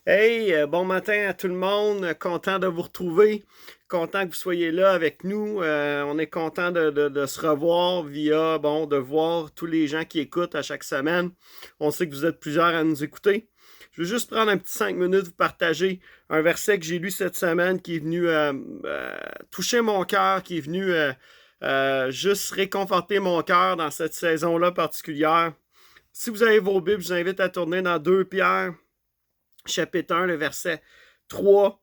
Hey, bon matin à tout le monde. Content de vous retrouver. Content que vous soyez là avec nous. On est content de se revoir via, de voir tous les gens qui écoutent à chaque semaine. On sait que vous êtes plusieurs à nous écouter. Je veux juste prendre un petit 5 minutes, vous partager un verset que j'ai lu cette semaine qui est venu toucher mon cœur, qui est venu juste réconforter mon cœur dans cette saison-là particulière. Si vous avez vos Bibles, je vous invite à tourner dans 2 Pierre chapitre 1, le verset 3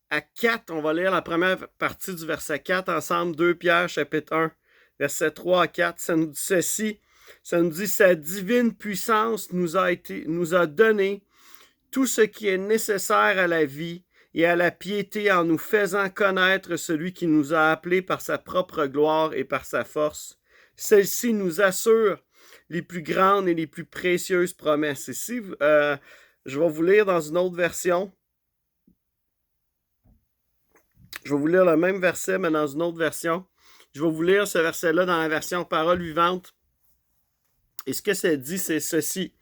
à 4. On va lire la première partie du verset 4 ensemble. 2 Pierre, chapitre 1, verset 3 à 4. Ça nous dit ceci. Ça nous dit: sa divine puissance nous a donné tout ce qui est nécessaire à la vie et à la piété en nous faisant connaître celui qui nous a appelés par sa propre gloire et par sa force. Celle-ci nous assure les plus grandes et les plus précieuses promesses. Ici, je vais vous lire dans une autre version. Je vais vous lire le même verset, mais dans une autre version. Je vais vous lire ce verset-là dans la version Parole vivante. Et ce que ça dit, c'est ceci.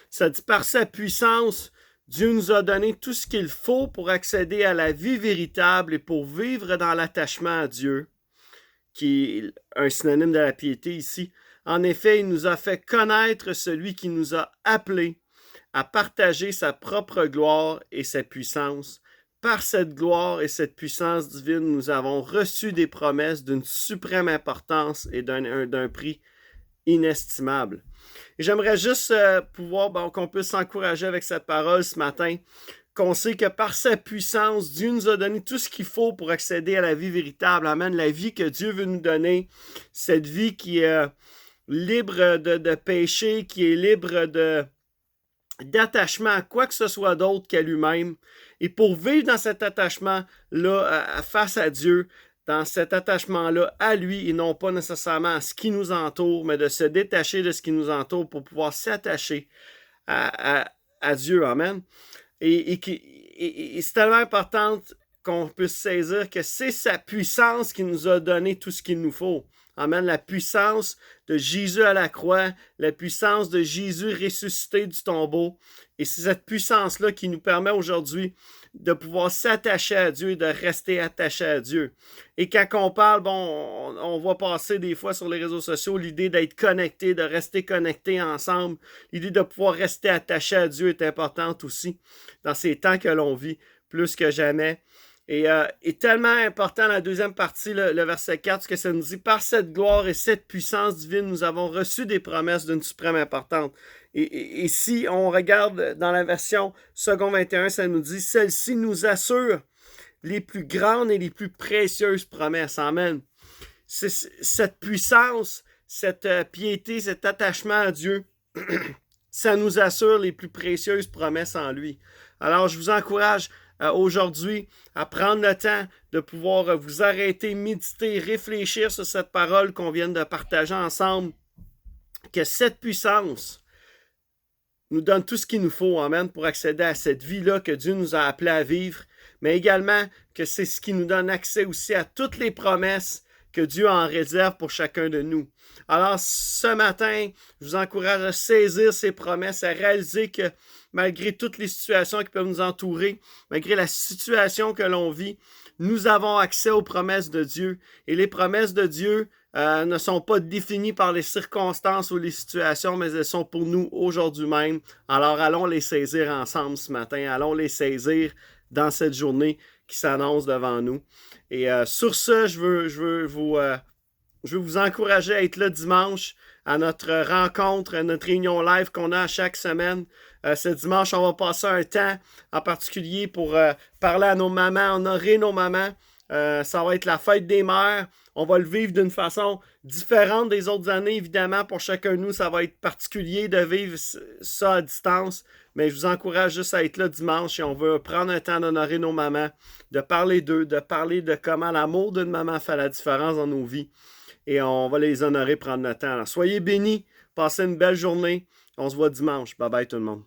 Ça dit: par sa puissance, Dieu nous a donné tout ce qu'il faut pour accéder à la vie véritable et pour vivre dans l'attachement à Dieu, qui est un synonyme de la piété ici. En effet, il nous a fait connaître celui qui nous a appelés à partager sa propre gloire et sa puissance. Par cette gloire et cette puissance divine, nous avons reçu des promesses d'une suprême importance et d'un prix inestimable. Et j'aimerais juste pouvoir qu'on puisse s'encourager avec cette parole ce matin, qu'on sait que par sa puissance, Dieu nous a donné tout ce qu'il faut pour accéder à la vie véritable. Amen. La vie que Dieu veut nous donner, cette vie qui est libre de péché, qui est libre d'attachement à quoi que ce soit d'autre qu'à lui-même. Et pour vivre dans cet attachement-là face à Dieu, dans cet attachement-là à lui et non pas nécessairement à ce qui nous entoure, mais de se détacher de ce qui nous entoure pour pouvoir s'attacher à Dieu. Amen. Et c'est tellement important qu'on puisse saisir que c'est sa puissance qui nous a donné tout ce qu'il nous faut. Amen. La puissance de Jésus à la croix, la puissance de Jésus ressuscité du tombeau. Et c'est cette puissance-là qui nous permet aujourd'hui de pouvoir s'attacher à Dieu et de rester attaché à Dieu. Et quand on parle, on voit passer des fois sur les réseaux sociaux l'idée d'être connecté, de rester connecté ensemble. L'idée de pouvoir rester attaché à Dieu est importante aussi dans ces temps que l'on vit, plus que jamais. Et tellement important la deuxième partie, le verset 4, ce que ça nous dit: par cette gloire et cette puissance divine, nous avons reçu des promesses d'une suprême importance. Et si on regarde dans la version second 21, ça nous dit: celle-ci nous assure les plus grandes et les plus précieuses promesses. Amen. C'est cette puissance, cette piété, cet attachement à Dieu, ça nous assure les plus précieuses promesses en lui. Alors, je vous encourage aujourd'hui à prendre le temps de pouvoir vous arrêter, méditer, réfléchir sur cette parole qu'on vient de partager ensemble, que cette puissance nous donne tout ce qu'il nous faut, amen, pour accéder à cette vie-là que Dieu nous a appelés à vivre, mais également que c'est ce qui nous donne accès aussi à toutes les promesses que Dieu en réserve pour chacun de nous. Alors, ce matin, je vous encourage à saisir ces promesses, à réaliser que malgré toutes les situations qui peuvent nous entourer, malgré la situation que l'on vit, nous avons accès aux promesses de Dieu. Et les promesses de Dieu ne sont pas définies par les circonstances ou les situations, mais elles sont pour nous aujourd'hui même. Alors, allons les saisir ensemble ce matin. Allons les saisir dans cette journée qui s'annonce devant nous. Et sur ce, je veux vous encourager à être là dimanche à notre rencontre, à notre réunion live qu'on a chaque semaine. Ce dimanche, on va passer un temps en particulier pour parler à nos mamans, honorer nos mamans. Ça va être la fête des mères. On va le vivre d'une façon différente des autres années, évidemment. Pour chacun de nous, ça va être particulier de vivre ça à distance. Mais je vous encourage juste à être là dimanche et on veut prendre un temps d'honorer nos mamans, de parler d'eux, de parler de comment l'amour d'une maman fait la différence dans nos vies. Et on va les honorer, prendre le temps. Alors, soyez bénis, passez une belle journée. On se voit dimanche. Bye bye tout le monde.